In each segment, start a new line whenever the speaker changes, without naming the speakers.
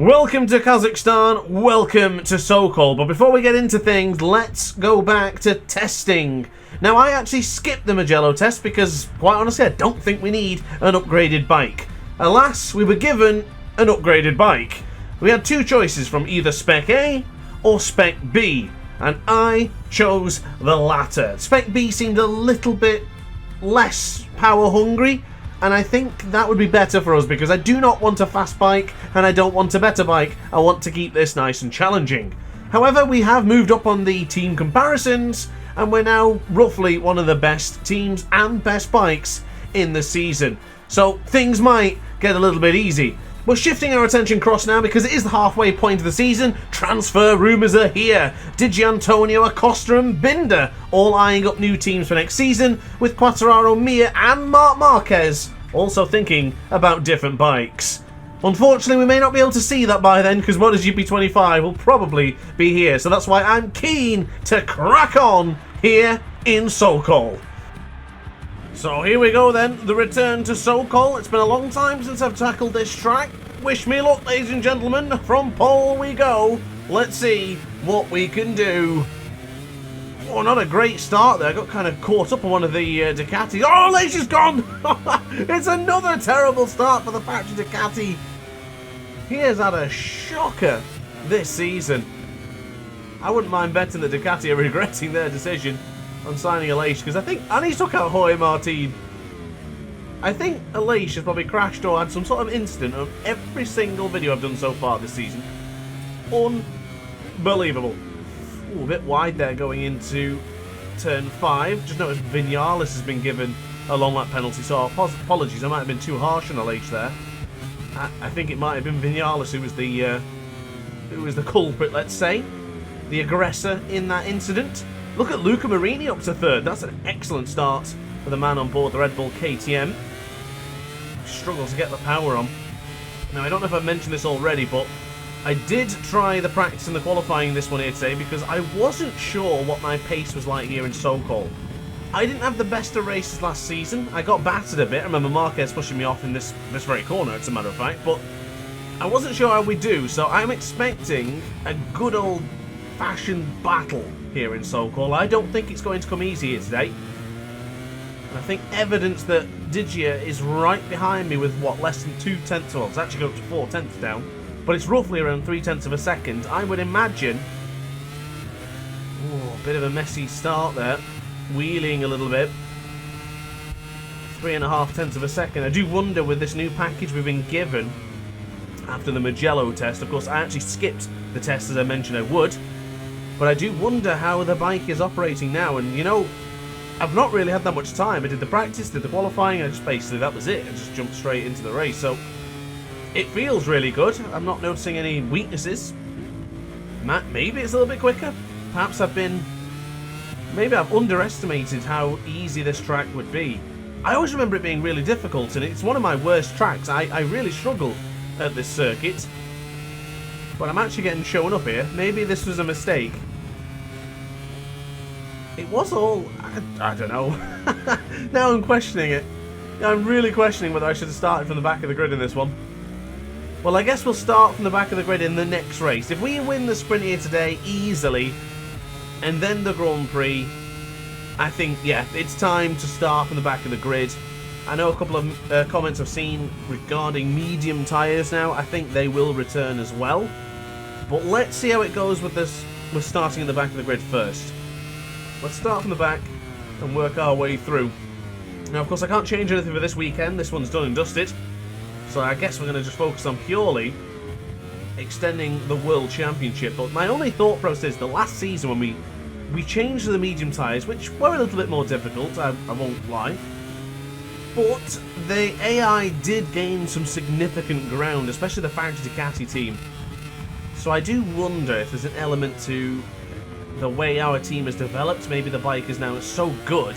Welcome to Kazakhstan, welcome to Sokol, but before we get into things, let's go back to testing. Now, I actually skipped the Mugello test because, quite honestly, I don't think we need an upgraded bike. Alas, we were given an upgraded bike. We had two choices from either Spec A or Spec B, and I chose the latter. Spec B seemed a little bit less power hungry, and I think that would be better for us because I do not want a fast bike and I don't want a better bike. I want to keep this nice and challenging. However, we have moved up on the team comparisons and we're now roughly one of the best teams and best bikes in the season. So things might get a little bit easy. We're shifting our attention across now because it is the halfway point of the season. Transfer rumours are here. Digi Antonio, Acosta and Binder all eyeing up new teams for next season, with Quartararo, Mir and Marc Marquez also thinking about different bikes. Unfortunately, we may not be able to see that by then because MotoGP 25 will probably be here, so that's why I'm keen to crack on here in Sokol. So here we go then, the return to Sokol. It's been a long time since I've tackled this track. Wish me luck, ladies and gentlemen. From pole we go. Let's see what we can do. Oh, not a great start there. I got kind of caught up on one of the Ducatis. Oh, Leisha's gone! It's another terrible start for the factory Ducati. He has had a shocker this season. I wouldn't mind betting the Ducati are regretting their decision on signing Aleix, because I think, and he took out Jorge Martin. I think Aleix has probably crashed or had some sort of incident on every single video I've done so far this season. Unbelievable. Ooh, a bit wide there going into turn 5. Just noticed Vinales has been given a long lap penalty, so apologies, I might have been too harsh on Aleix there. I think it might have been Vinales who was the culprit, let's say, the aggressor in that incident. Look at Luca Marini up to third. That's an excellent start for the man on board the Red Bull KTM. Struggles to get the power on. Now, I don't know if I've mentioned this already, but I did try the practice and the qualifying this one here today because I wasn't sure what my pace was like here in Sokol. I didn't have the best of races last season. I got battered a bit. I remember Marquez pushing me off in this very corner, as a matter of fact, but I wasn't sure how we do, so I'm expecting a good old-fashioned battle here in Sokol. I don't think it's going to come easy here today. And I think evidence that Digia is right behind me with, what, less than 2/10, well, it's actually going up to 4/10 down, but it's roughly around 3/10 of a second. I would imagine, a bit of a messy start there, wheeling a little bit, 3.5 of a second. I do wonder with this new package we've been given after the Mugello test, of course I actually skipped the test as I mentioned I would, but I do wonder how the bike is operating now, and you know, I've not really had that much time. I did the practice, did the qualifying, and just basically that was it. I just jumped straight into the race, so it feels really good. I'm not noticing any weaknesses. Maybe it's a little bit quicker. Perhaps I've underestimated how easy this track would be. I always remember it being really difficult, and it's one of my worst tracks. I really struggle at this circuit, but I'm actually getting shown up here. Maybe this was a mistake. It was all... I don't know. Now I'm questioning it. I'm really questioning whether I should have started from the back of the grid in this one. Well, I guess we'll start from the back of the grid in the next race. If we win the sprint here today easily, and then the Grand Prix, I think, yeah, it's time to start from the back of the grid. I know a couple of comments I've seen regarding medium tyres now. I think they will return as well. But let's see how it goes with this. We're starting in the back of the grid first. Let's start from the back and work our way through. Now, of course, I can't change anything for this weekend. This one's done and dusted. So I guess we're going to just focus on purely extending the World Championship. But my only thought process is the last season when we changed to the medium tyres, which were a little bit more difficult, I won't lie. But the AI did gain some significant ground, especially the factory Ducati team. So I do wonder if there's an element to the way our team has developed. Maybe the bike is now so good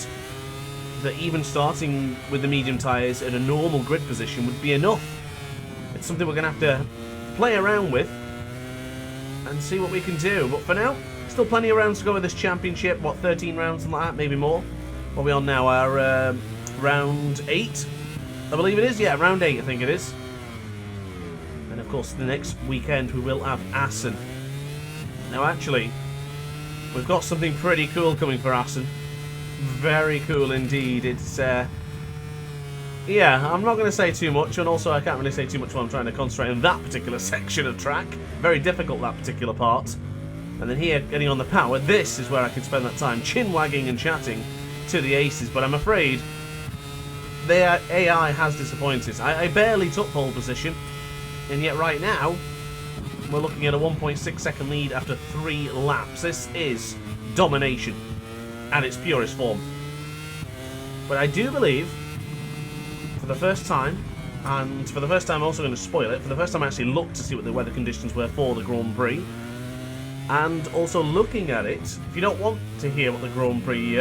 that even starting with the medium tyres in a normal grid position would be enough. It's something we're going to have to play around with and see what we can do. But for now, still plenty of rounds to go with this championship. What, 13 rounds, something like that, maybe more? What are we on now? Our round 8, I believe it is. Yeah, round 8, I think it is. And of course, the next weekend we will have Assen. Now, actually, we've got something pretty cool coming for Assen. Very cool indeed. It's, yeah, I'm not going to say too much, and also I can't really say too much while I'm trying to concentrate on that particular section of track. Very difficult, that particular part. And then here, getting on the power, this is where I can spend that time chin-wagging and chatting to the aces, but I'm afraid their AI has disappointed. I barely took pole position, and yet right now, we're looking at a 1.6 second lead after 3 laps. This is domination at its purest form. But I do believe, for the first time, and for the first time I'm also going to spoil it, for the first time I actually looked to see what the weather conditions were for the Grand Prix, and also looking at it, if you don't want to hear what the Grand Prix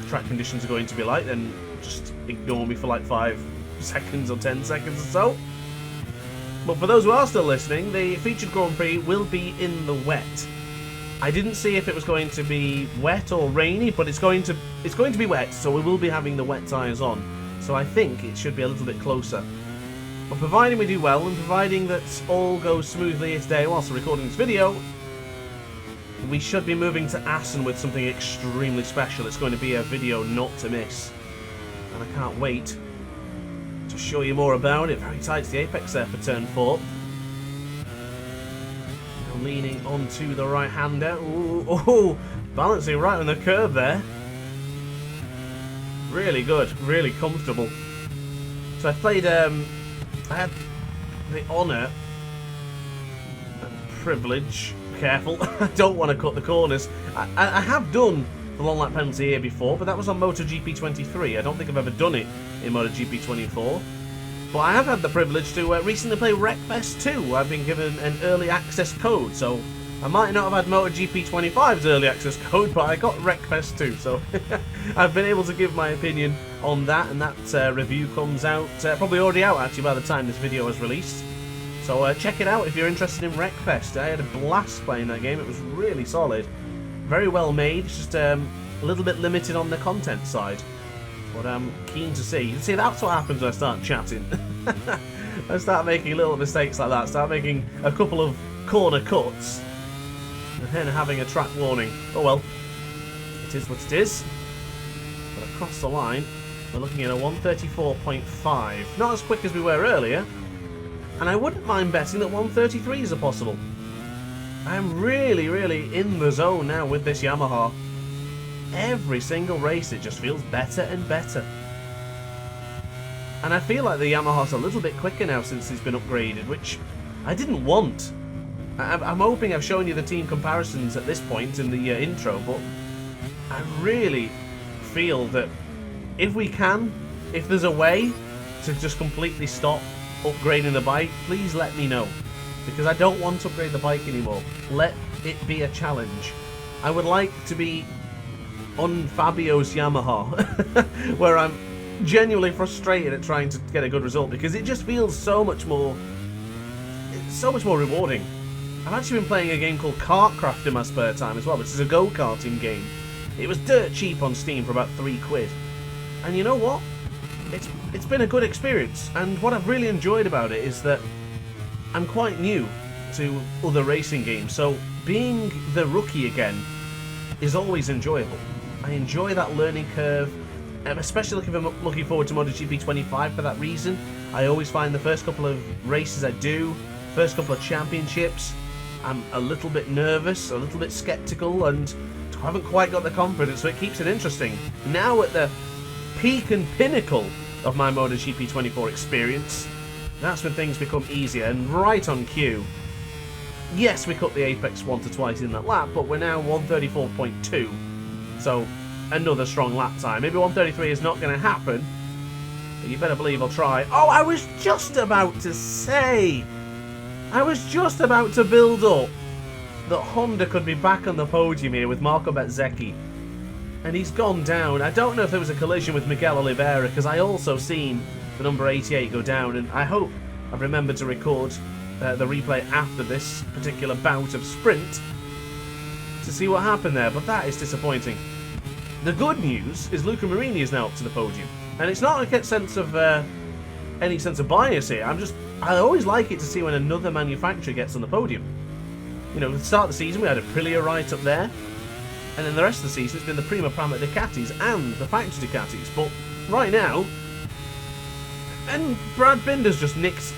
track conditions are going to be like, then just ignore me for like 5 seconds or 10 seconds or so. But for those who are still listening, the featured Grand Prix will be in the wet. I didn't see if it was going to be wet or rainy, but it's going to be wet, so we will be having the wet tyres on. So I think it should be a little bit closer. But providing we do well, and providing that all goes smoothly today whilst we're recording this video, we should be moving to Assen with something extremely special. It's going to be a video not to miss. And I can't wait to show you more about it. Very tight to the apex there for turn 4. Now leaning onto the right-hander. Ooh, balancing right on the curve there. Really good, really comfortable. So I played, I had the honour and privilege, careful, I don't want to cut the corners. I have done the long lap penalty here before, but that was on MotoGP 23. I don't think I've ever done it in MotoGP 24. But I have had the privilege to recently play Wreckfest 2. I've been given an early access code, so I might not have had MotoGP 25's early access code, but I got Wreckfest 2, so I've been able to give my opinion on that, and that review comes out, probably already out actually by the time this video is released. So check it out if you're interested in Wreckfest. I had a blast playing that game. It was really solid, very well made, just a little bit limited on the content side. But I'm keen to see. See, that's what happens when I start chatting. I start making little mistakes like that, start making a couple of corner cuts, and then having a track warning. Oh well, it is what it is. But across the line, we're looking at a 134.5. Not as quick as we were earlier, and I wouldn't mind betting that 133s are possible. I'm really, really in the zone now with this Yamaha. Every single race it just feels better and better. And I feel like the Yamaha's a little bit quicker now since it's been upgraded, which I didn't want. I'm hoping I've shown you the team comparisons at this point in the intro, but I really feel that if we can, if there's a way to just completely stop upgrading the bike, please let me know. Because I don't want to upgrade the bike anymore. Let it be a challenge. I would like to be on Fabio's Yamaha, where I'm genuinely frustrated at trying to get a good result, because it just feels so much more rewarding. I've actually been playing a game called Kartcraft in my spare time as well, which is a go-karting game. It was dirt cheap on Steam for about £3. And you know what? It's been a good experience, and what I've really enjoyed about it is that I'm quite new to other racing games, so being the rookie again is always enjoyable. I enjoy that learning curve. I'm especially looking forward to MotoGP 25 for that reason. I always find the first couple of races I do, first couple of championships, I'm a little bit nervous, a little bit skeptical, and I haven't quite got the confidence, so it keeps it interesting. Now at the peak and pinnacle of my MotoGP 24 experience, that's when things become easier and right on cue. Yes, we cut the apex once or twice in that lap, but we're now 134.2, so another strong lap time. Maybe 133 is not going to happen, but you better believe I'll try. Oh, I was just about to say, I was just about to build up that Honda could be back on the podium here with Marco Bezzecchi, and he's gone down. I don't know if there was a collision with Miguel Oliveira, because I also seen the number 88 go down, and I hope I've remembered to record the replay after this particular bout of sprint to see what happened there, but that is disappointing. The good news is Luca Marini is now up to the podium, and it's not a sense of any sense of bias here. I'm just I always like it to see when another manufacturer gets on the podium. You know, at the start of the season, we had Aprilia right up there. And then the rest of the season, it's been the Prima Prama Ducatis and the factory Ducatis. But right now, and Brad Binder's just nicked.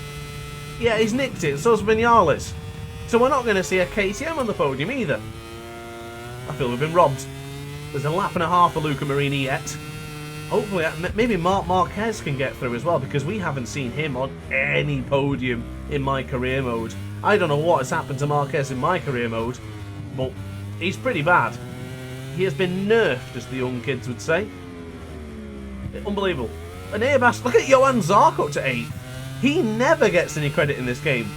Yeah, he's nicked it, so's Vinales. So we're not going to see a KTM on the podium either. I feel we've been robbed. There's a lap and a half for Luca Marini yet. Hopefully, maybe Marc Marquez can get through as well, because we haven't seen him on any podium in my career mode. I don't know what has happened to Marquez in my career mode, but he's pretty bad. He has been nerfed, as the young kids would say. Unbelievable. And Airbus, look at Johan Zarco to 8th. He never gets any credit in this game.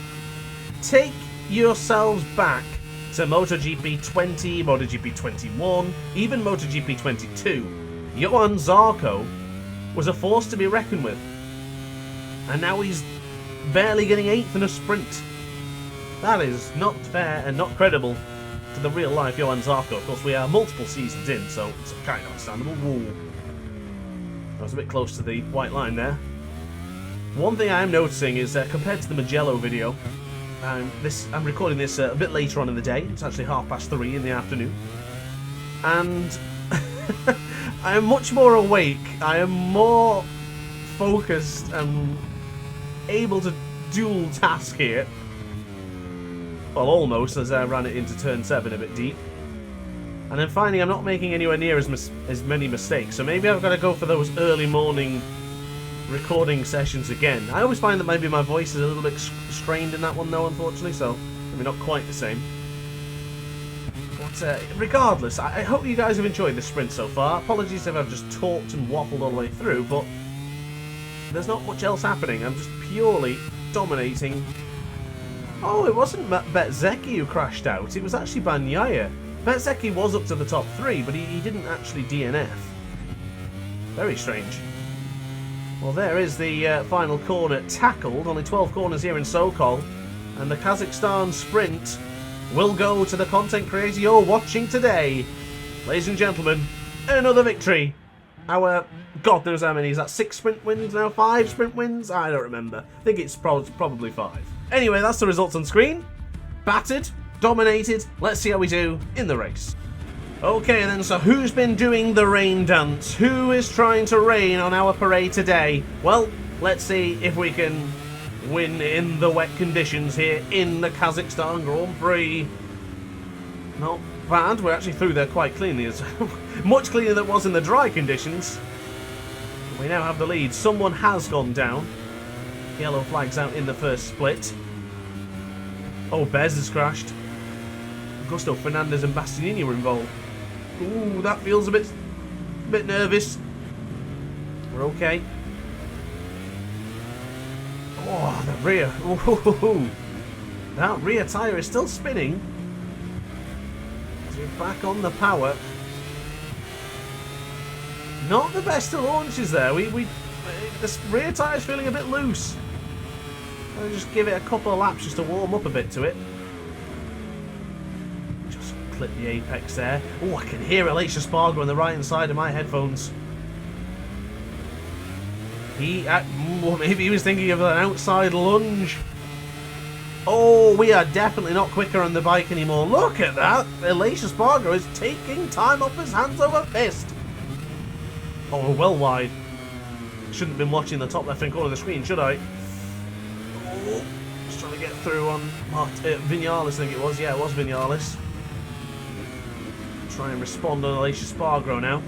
Take yourselves back to MotoGP 20, MotoGP 21, even MotoGP 22. Johan Zarco was a force to be reckoned with. And now he's barely getting 8th in a sprint. That is not fair and not credible to the real life Johan Zarco. Of course, we are multiple seasons in, so it's kind of understandable. Whoa. I was a bit close to the white line there. One thing I am noticing is compared to the Mugello video, I'm recording this a bit later on in the day. It's actually 3:30 in the afternoon. And I am much more awake. I am more focused and able to dual task here. Well, almost, as I ran it into turn 7 a bit deep. And I'm finding I'm not making anywhere near as many mistakes. So maybe I've got to go for those early morning recording sessions again. I always find that maybe my voice is a little bit strained in that one though, unfortunately. So maybe not quite the same. But regardless, I hope you guys have enjoyed this sprint so far. Apologies if I've just talked and waffled all the way through, but there's not much else happening. I'm just purely dominating. Oh, it wasn't Bezzecchi who crashed out. It was actually Bagnaia. Bezzecchi was up to the top 3, but he didn't actually DNF. Very strange. Well, there is the final corner tackled. Only 12 corners here in Sokol. And the Kazakhstan sprint will go to the content creator you're watching today. Ladies and gentlemen, another victory. Our, God knows how many, is that 6 sprint wins now? 5 sprint wins? I don't remember. I think it's probably 5. Anyway, that's the results on screen. Battered, dominated. Let's see how we do in the race. Okay then, so who's been doing the rain dance? Who is trying to rain on our parade today? Well, let's see if we can win in the wet conditions here in the Kazakhstan Grand Prix. Not bad, we're actually through there quite cleanly, much cleaner than it was in the dry conditions. We now have the lead. Someone has gone down. Yellow flags out in the first split. Oh, Bez has crashed. Augusto Fernandez and Bastianini were involved. Ooh, that feels a bit nervous. We're okay. Oh, the rear. Ooh, that rear tyre is still spinning. So we're back on the power. Not the best of launches there. The rear tyre's feeling a bit loose. I'll just give it a couple of laps just to warm up a bit to it. Just clip the apex there. Oh, I can hear Alicia Spargo on the right hand side of my headphones. Maybe he was thinking of an outside lunge. Oh, we are definitely not quicker on the bike anymore. Look at that. Alicia Spargo is taking time off his hands over fist. Oh, well wide. Shouldn't have been watching the top left-hand corner of the screen, should I? Oh, just trying to get through on Vinales, I think it was. Yeah, it was Vinales. Try and respond on Alicia Spargo now.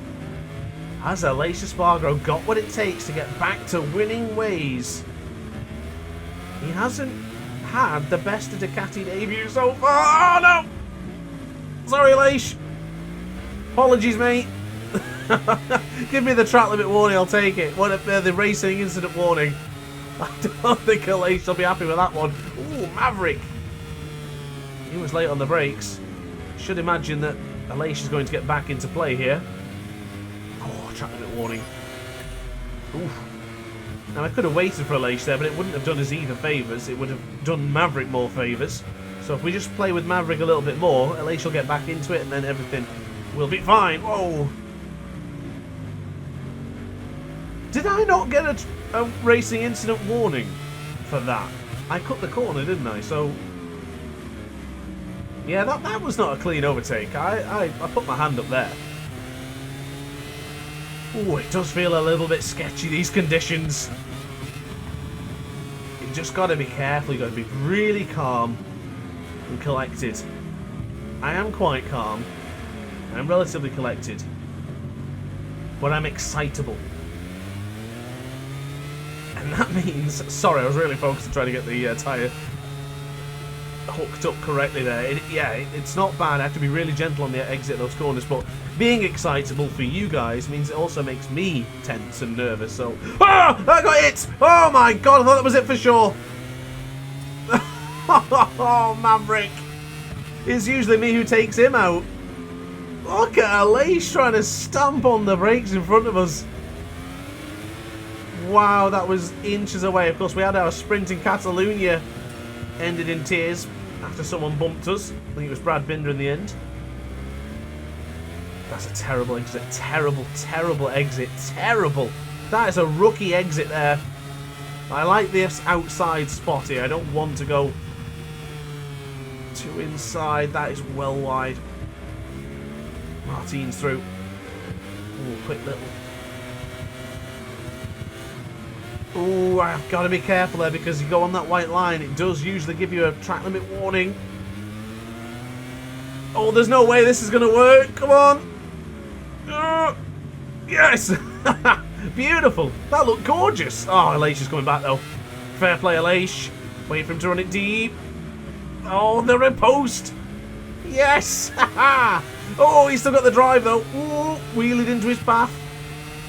Has Alicia Spargo got what it takes to get back to winning ways? He hasn't had the best of Ducati debut so far. Oh, no! Sorry, Alicia. Apologies, mate. Give me the track limit warning, I'll take it. What if the racing incident warning? I don't think Alicia will be happy with that one. Ooh, Maverick. He was late on the brakes. Should imagine that Alicia's going to get back into play here. Oh, track limit warning. Oof. Now I could have waited for Alicia there, but it wouldn't have done us either favours. It would have done Maverick more favours. So if we just play with Maverick a little bit more, Alicia will get back into it and then everything will be fine. Whoa. Did I not get a racing incident warning for that? I cut the corner, didn't I? So, yeah, that was not a clean overtake. I put my hand up there. Ooh, it does feel a little bit sketchy, these conditions. You just got to be careful. You got to be really calm and collected. I am quite calm. I'm relatively collected. But I'm excitable. And that means... Sorry, I was really focused on trying to get the tyre hooked up correctly there. It's not bad. I have to be really gentle on the exit of those corners, but being excitable for you guys means it also makes me tense and nervous. So, I got it! Oh my god, I thought that was it for sure. Oh, Maverick. It's usually me who takes him out. Look at Aleix trying to stamp on the brakes in front of us. Wow, that was inches away. Of course, we had our sprint in Catalonia ended in tears after someone bumped us. I think it was Brad Binder in the end. That's a terrible exit. Terrible, terrible exit. Terrible. That is a rookie exit there. I like this outside spot here. I don't want to go too inside. That is well wide. Martin's through. Ooh, quick little. Ooh, I've got to be careful there because you go on that white line. It does usually give you a track limit warning. Oh, there's no way this is going to work. Come on. Yes. Beautiful. That looked gorgeous. Oh, Aleix is coming back though. Fair play, Aleix. Wait for him to run it deep. Oh, the riposte. Yes. Oh, he's still got the drive though. Ooh, wheeled into his path.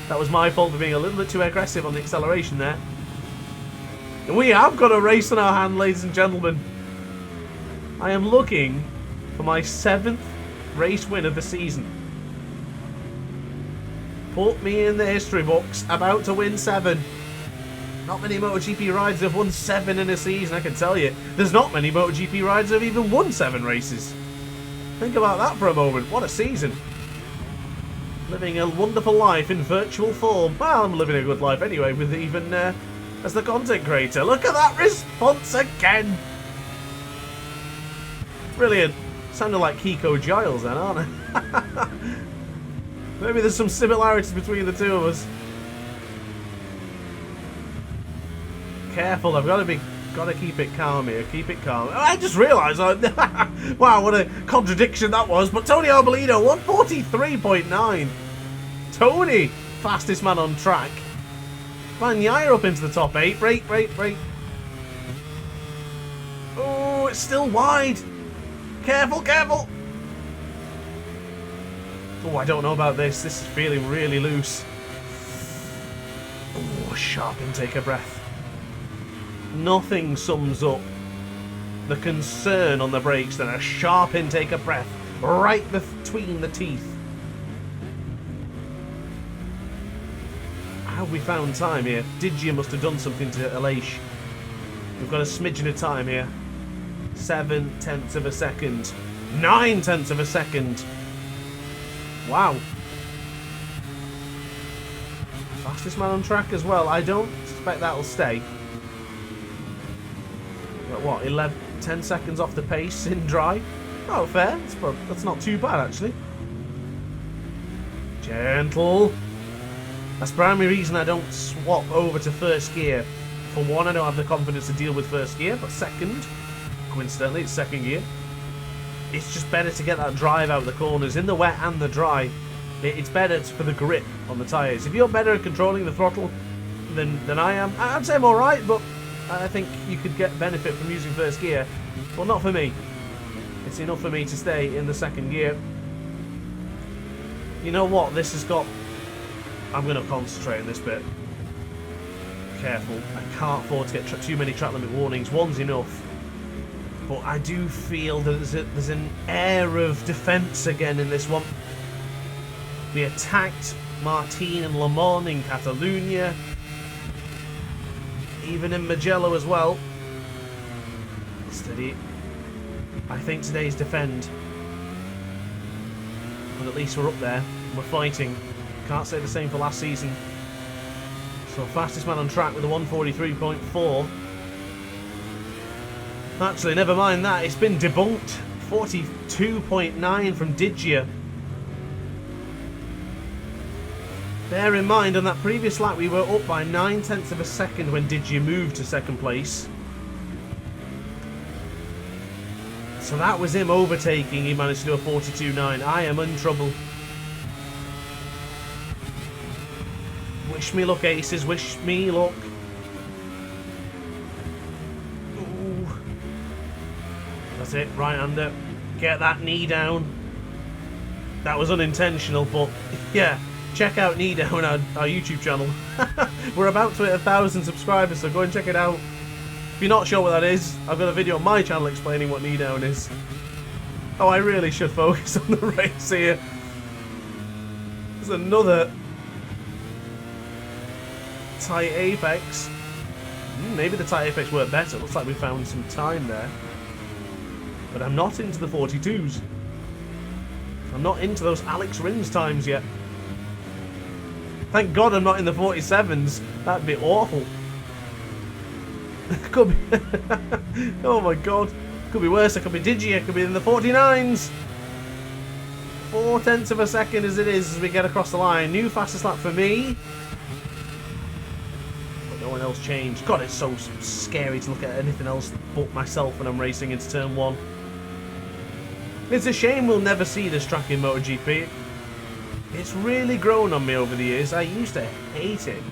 That was my fault for being a little bit too aggressive on the acceleration there. We have got a race on our hand, ladies and gentlemen. I am looking for my 7th race win of the season. Put me in the history books. About to win 7. Not many MotoGP riders have won 7 in a season, I can tell you. There's not many MotoGP riders who have even won 7 races. Think about that for a moment. What a season. Living a wonderful life in virtual form. Well, I'm living a good life anyway, with even as the content creator. Look at that response again. Brilliant. Sounded like Kiko Giles then, aren't I? Maybe there's some similarities between the two of us. Careful, I've got to keep it calm here. Keep it calm. I just realised, wow, what a contradiction that was. But Tony Arbolino, 143.9. Tony, fastest man on track. Bagnaia up into the top 8. Brake. Oh, it's still wide. Careful. Oh, I don't know about this. This is feeling really loose. Oh, sharp intake of breath. Nothing sums up the concern on the brakes than a sharp intake of breath right between the teeth. How have we found time here? Digia must have done something to Aleix. We've got a smidgen of time here. 7/10 of a second. 9/10 of a second. Wow. Fastest man on track as well. I don't suspect that'll stay. But what, 10 seconds off the pace in dry? Oh, fair. That's not too bad, actually. Gentle. That's the primary reason I don't swap over to first gear. For one, I don't have the confidence to deal with first gear, but second, coincidentally, it's second gear. It's just better to get that drive out of the corners, in the wet and the dry. It's better for the grip on the tyres. If you're better at controlling the throttle than I am, I'd say I'm alright, but I think you could get benefit from using first gear. Well, not for me. It's enough for me to stay in the second gear. You know what? This has got... I'm going to concentrate on this bit. Careful. I can't afford to get too many track limit warnings. One's enough. But I do feel that there's an air of defence again in this one. We attacked Martin and Le Mans in Catalonia. Even in Mugello as well. Steady. I think today's defend. But at least we're up there. We're fighting. Can't say the same for last season. So fastest man on track with a 143.4. Actually, never mind that. It's been debunked. 42.9 from Digia. Bear in mind, on that previous lap, we were up by 9/10 of a second when Digia moved to second place. So that was him overtaking. He managed to do a 42.9. I am in trouble. Wish me luck, aces. Wish me luck. Ooh. That's it. Right-hander. Get that knee down. That was unintentional, but yeah. Check out Knee Down, our YouTube channel. We're about to hit 1,000 subscribers, so go and check it out. If you're not sure what that is, I've got a video on my channel explaining what Knee Down is. Oh, I really should focus on the race here. There's another tight apex. Maybe the tight apex worked better. Looks like we found some time there. But I'm not into the 42s. I'm not into those Alex Rins times yet. Thank God I'm not in the 47s. That'd be awful. Could be. Oh my God. Could be worse. It could be Digia. It could be in the 49s. 4/10 of a second as it is as we get across the line. New fastest lap for me. But no one else changed. God, it's so scary to look at anything else but myself when I'm racing into turn 1. It's a shame we'll never see this track in MotoGP. It's really grown on me over the years. I used to hate it.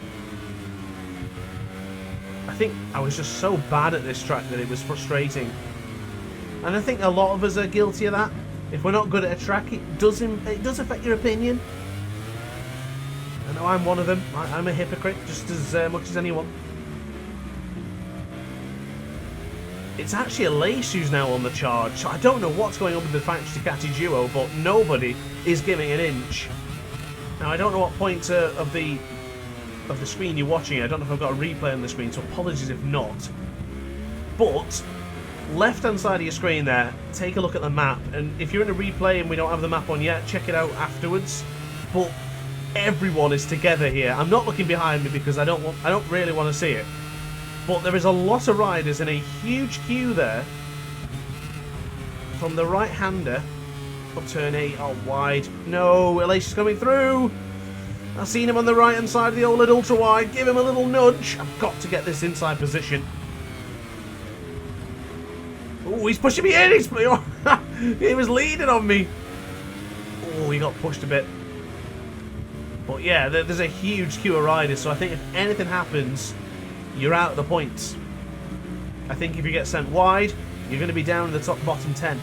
I think I was just so bad at this track that it was frustrating. And I think a lot of us are guilty of that. If we're not good at a track, it does affect your opinion. I know I'm one of them. I'm a hypocrite just as much as anyone. It's actually a Lace who's now on the charge. So I don't know what's going on with the Factory Ducati duo, but nobody is giving an inch. Now I don't know what point of the screen you're watching. I don't know if I've got a replay on the screen, so apologies if not. But left-hand side of your screen there, take a look at the map, and if you're in a replay and we don't have the map on yet, check it out afterwards. But everyone is together here. I'm not looking behind me because I don't really want to see it. But there is a lot of riders in a huge queue there from the right-hander up turn 8. Oh, wide. No, Elisha's coming through. I've seen him on the right-hand side of the OLED ultra-wide. Give him a little nudge. I've got to get this inside position. Oh, he's pushing me in. He was leading on me. Oh, he got pushed a bit. But yeah, there's a huge queue of riders, so I think if anything happens, you're out of the points. I think if you get sent wide, you're going to be down in the bottom 10.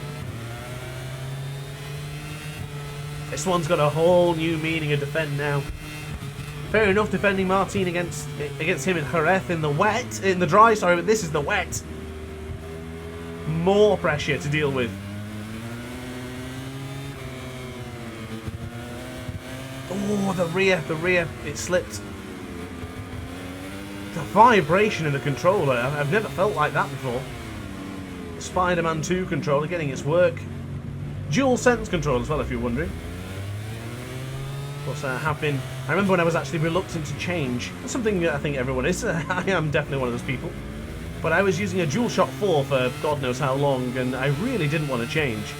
This one's got a whole new meaning of defend now. Fair enough defending Martin against him in Jerez in the wet, in the dry, sorry, but this is the wet. More pressure to deal with. Oh, the rear, it slipped. The vibration in the controller, I've never felt like that before. Spider-Man 2 controller getting its work. Dual sense control as well, if you're wondering. Of course, I remember when I was actually reluctant to change. That's something I think everyone is. I am definitely one of those people. But I was using a DualShock 4 for God knows how long, and I really didn't want to change.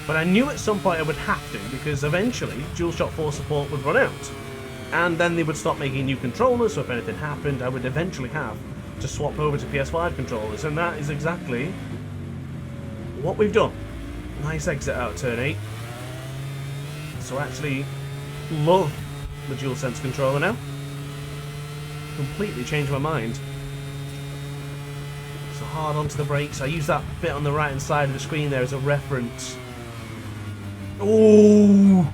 But I knew at some point I would have to, because eventually DualShock 4 support would run out. And then they would stop making new controllers, so if anything happened, I would eventually have to swap over to PS5 controllers. And that is exactly what we've done. Nice exit out of turn 8. So I actually love the DualSense controller now. Completely changed my mind. So hard onto the brakes. I use that bit on the right hand side of the screen there as a reference. Ooh!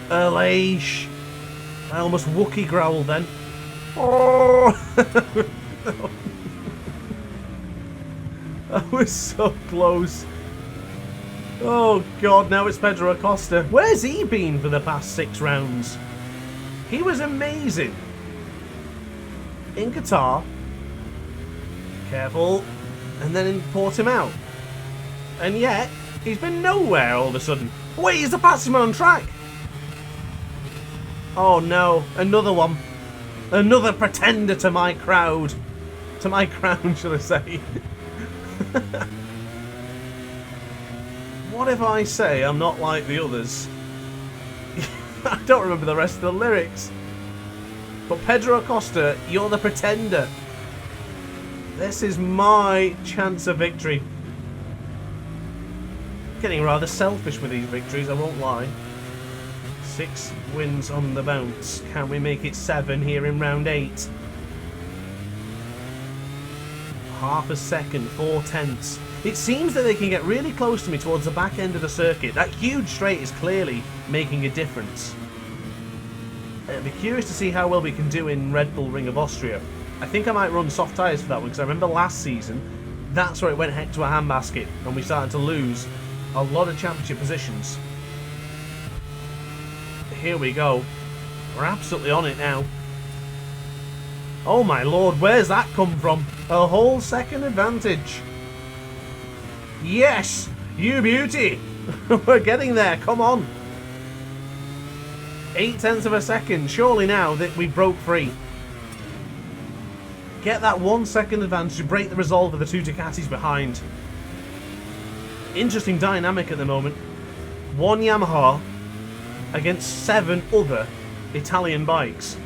Elish! I almost Wookiee growled then. Oh! That was so close. Oh God, now it's Pedro Acosta. Where's he been for the past 6 rounds? He was amazing. In Qatar. Careful. And then in Portimao. And yet, he's been nowhere all of a sudden. Wait, he's the passing on track. Oh no, another one. Another pretender to my crowd. To my crown, should I say. What if I say I'm not like the others? I don't remember the rest of the lyrics. But Pedro Acosta, you're the pretender. This is my chance of victory. Getting rather selfish with these victories, I won't lie. 6 wins on the bounce. Can we make it 7 here in round 8? Half a second, 4/10. It seems that they can get really close to me towards the back end of the circuit. That huge straight is clearly making a difference. I'd be curious to see how well we can do in Red Bull Ring of Austria. I think I might run soft tyres for that one, because I remember last season, that's where it went heck to a handbasket, and we started to lose a lot of championship positions. Here we go. We're absolutely on it now. Oh my lord, where's that come from? A whole second advantage. Yes, you beauty. We're getting there, come on. 0.8 of a second, surely now that we broke free. Get that 1 second advantage to break the resolve of the 2 Ducatis behind. Interesting dynamic at the moment. 1 Yamaha against 7 other Italian bikes.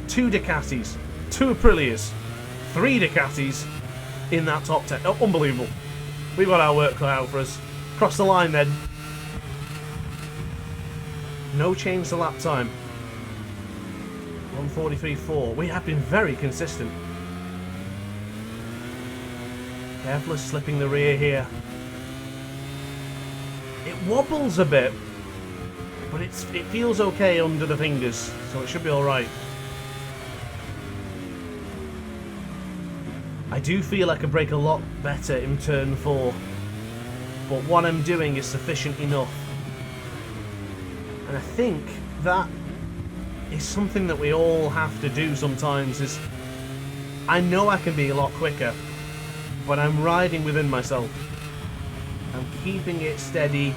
2 Ducatis, 2 Aprilias, 3 Ducatis in that top 10. Oh, unbelievable. We've got our work cut out for us. Cross the line then. No change to lap time. 1:43.4. We have been very consistent. Careful of slipping the rear here. It wobbles a bit, but it feels okay under the fingers, so it should be alright. I do feel I could brake a lot better in turn 4, but what I'm doing is sufficient enough. And I think that is something that we all have to do sometimes, is I know I can be a lot quicker, but I'm riding within myself. I'm keeping it steady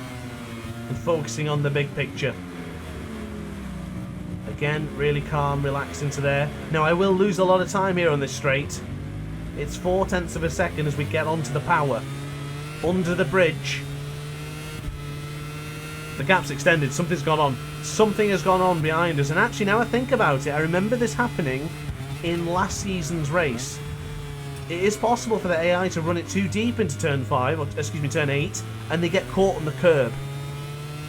and focusing on the big picture. Again, really calm, relax into there. Now I will lose a lot of time here on this straight. It's 0.4 of a second as we get onto the power. Under the bridge. The gap's extended, something's gone on. Something has gone on behind us, and actually now I think about it, I remember this happening in last season's race. It is possible for the AI to run it too deep into turn 5, or excuse me, turn 8, and they get caught on the curb.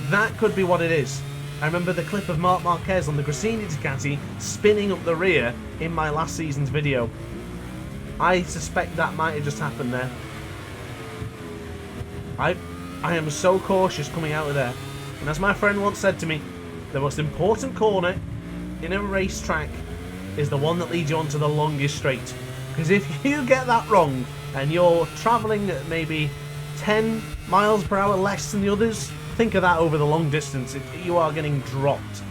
That could be what it is. I remember the clip of Marc Marquez on the Gresini Ducati spinning up the rear in my last season's video. I suspect that might have just happened there. I am so cautious coming out of there. And as my friend once said to me, the most important corner in a racetrack is the one that leads you onto the longest straight. Because if you get that wrong and you're travelling at maybe 10 miles per hour less than the others, think of that over the long distance. You are getting dropped.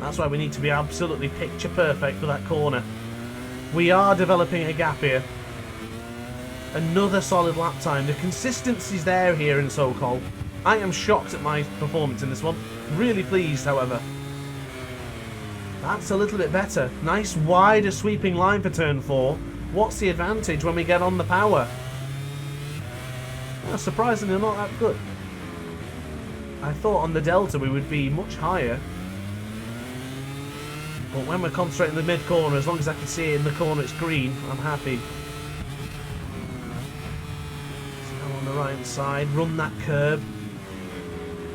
That's why we need to be absolutely picture perfect for that corner. We are developing a gap here. Another solid lap time. The consistency's there here in Sokol. I am shocked at my performance in this one. Really pleased, however. That's a little bit better. Nice wider sweeping line for turn 4. What's the advantage when we get on the power? Surprisingly not that good. I thought on the Delta we would be much higher. But when we're concentrating the mid-corner, as long as I can see it in the corner it's green, I'm happy. So on the right side, run that curb.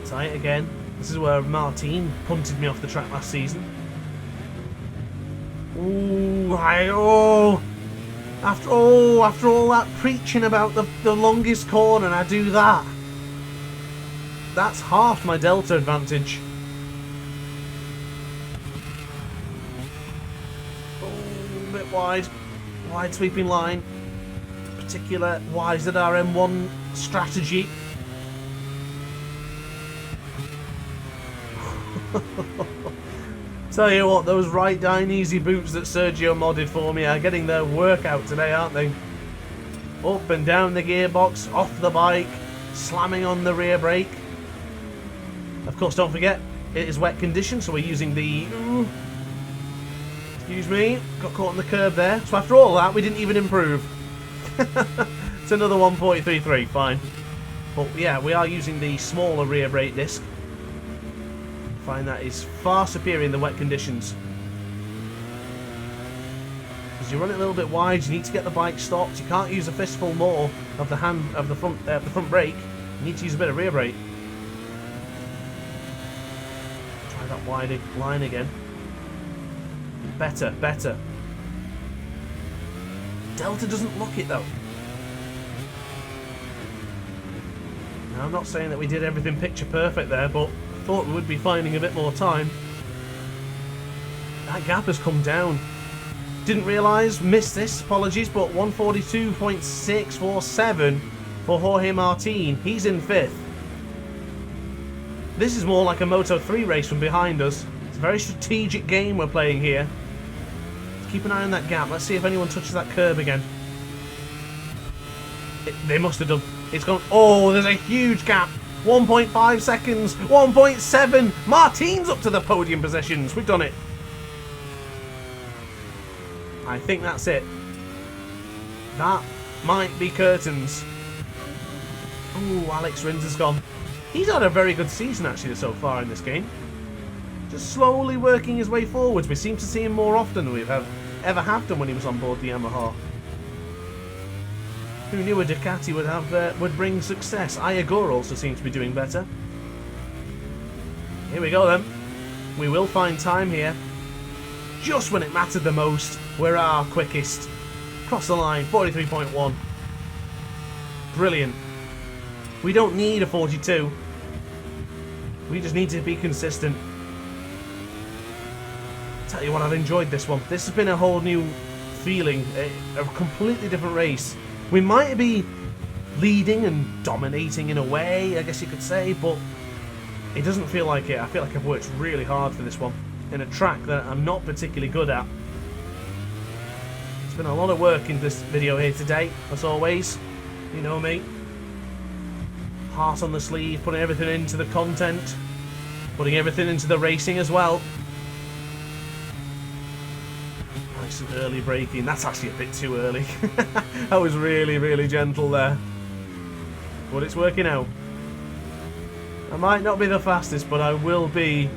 Tight again. This is where Martin punted me off the track last season. After all that preaching about the longest corner, and I do that. That's half my Delta advantage. A bit wide sweeping line. Particular YZR-M1 strategy. Tell you what, those right down easy boots that Sergio modded for me are getting their workout today, aren't they? Up and down the gearbox, off the bike, slamming on the rear brake. Of course, don't forget, it is wet conditions, so we're using the... Excuse me, got caught on the curb there. So after all that, we didn't even improve. It's another 143.3, fine. But yeah, we are using the smaller rear brake disc. I find that is far superior in the wet conditions. Because you run it a little bit wide, you need to get the bike stopped. You can't use a fistful more of the front brake. You need to use a bit of rear brake. Try that wide line again. Better, better. Delta doesn't look it though. Now, I'm not saying that we did everything picture perfect there, but I thought we would be finding a bit more time. That gap has come down. Didn't realise, missed this, apologies, but 142.647 for Jorge Martin. He's in 5th. This is more like a Moto3 race from behind us. It's a very strategic game we're playing here. Let's keep an eye on that gap. Let's see if anyone touches that curb again. They must have done. It's gone. Oh, there's a huge gap. 1.5 seconds. 1.7. Martin's up to the podium positions. We've done it. I think that's it. That might be curtains. Oh, Alex Rins has gone. He's had a very good season actually so far in this game. Just slowly working his way forwards. We seem to see him more often than we've ever have done when he was on board the Yamaha. Who knew a Ducati would bring success? Ayagur also seems to be doing better. Here we go then. We will find time here. Just when it mattered the most, we're our quickest. Cross the line, 43.1. Brilliant. We don't need a 42. We just need to be consistent. Tell you what, I've enjoyed this one. This has been a whole new feeling, a completely different race. We might be leading and dominating in a way, I guess you could say, but it doesn't feel like it. I feel like I've worked really hard for this one in a track that I'm not particularly good at. It's been a lot of work in this video here today, as always. You know me. Heart on the sleeve, putting everything into the content, putting everything into the racing as well. Nice and early braking. That's actually a bit too early. I was really, really gentle there. But it's working out. I might not be the fastest, but I will be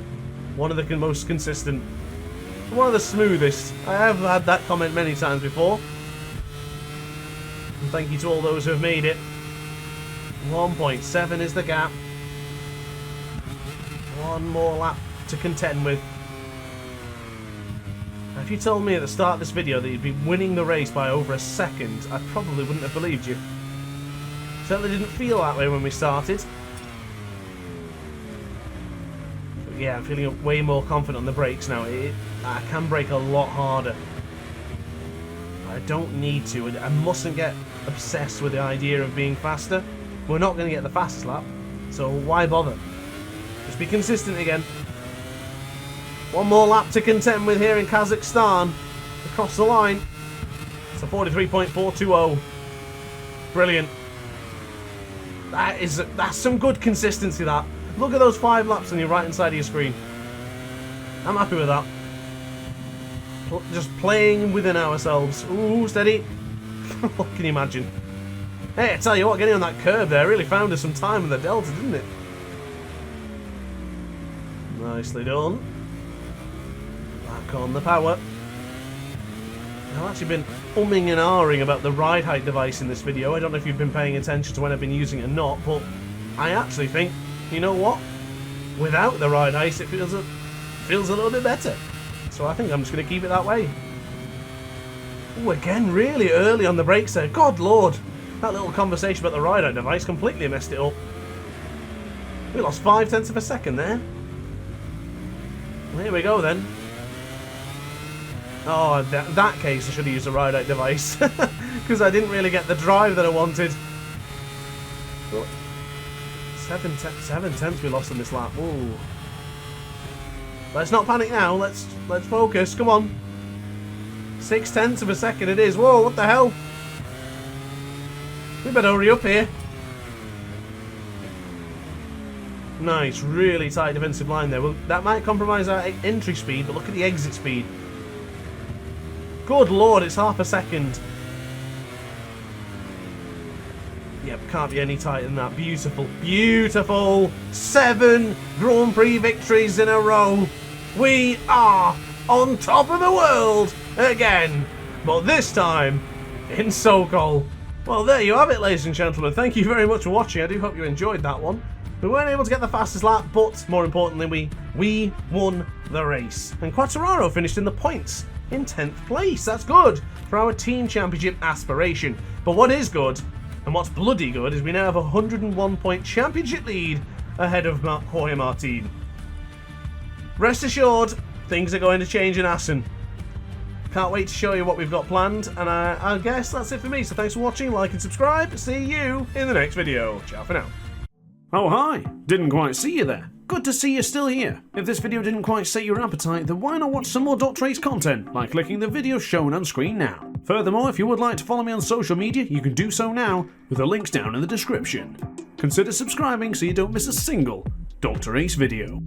one of the most consistent. One of the smoothest. I have had that comment many times before. And thank you to all those who have made it. 1.7 is the gap. One more lap to contend with. Now, if you told me at the start of this video that you'd be winning the race by over a second, I probably wouldn't have believed you. Certainly didn't feel that way when we started. But yeah, I'm feeling way more confident on the brakes now. I can brake a lot harder. I don't need to. I mustn't get obsessed with the idea of being faster. We're not going to get the fastest lap, so why bother? Just be consistent again. One more lap to contend with here in Kazakhstan. Across the line. It's a 43.420. Brilliant. That's some good consistency, that. Look at those 5 laps on your right hand side of your screen. I'm happy with that. Just playing within ourselves. Ooh, steady. What can you imagine? Hey, I tell you what, getting on that curve there really found us some time in the Delta, didn't it? Nicely done. Back on the power. I've actually been umming and ahhing about the ride height device in this video. I don't know if you've been paying attention to when I've been using it or not, but I actually think, you know what? Without the ride height, it feels a little bit better. So I think I'm just going to keep it that way. Oh, again, really early on the brakes there. God Lord. That little conversation about the ride height device completely messed it up. We lost 0.5 of a second there. Well, here we go then. Oh, in that case I should have used a ride height device. Because I didn't really get the drive that I wanted. But 7/10 we lost on this lap. Ooh. Let's not panic now. Let's focus. Come on. 0.6 of a second it is. Whoa, what the hell? We better hurry up here. Nice, really tight defensive line there. Well, that might compromise our entry speed, but look at the exit speed. Good Lord, it's 0.5 seconds. Yep, can't be any tighter than that. Beautiful, beautiful. 7 Grand Prix victories in a row. We are on top of the world again, but this time in Sokol. Well, there you have it, ladies and gentlemen. Thank you very much for watching. I do hope you enjoyed that one. We weren't able to get the fastest lap, but more importantly, we won the race. And Quartararo finished in the points in 10th place. That's good for our team championship aspiration. But what is good, and what's bloody good, is we now have a 101-point championship lead ahead of Jorge Martin. Rest assured, things are going to change in Assen. Can't wait to show you what we've got planned, and I guess that's it for me. So thanks for watching, like and subscribe. See you in the next video. Ciao for now. Oh hi, didn't quite see you there. Good to see you're still here. If this video didn't quite set your appetite, then why not watch some more DrAce content by clicking the video shown on screen now. Furthermore, if you would like to follow me on social media, you can do so now with the links down in the description. Consider subscribing so you don't miss a single DrAce video.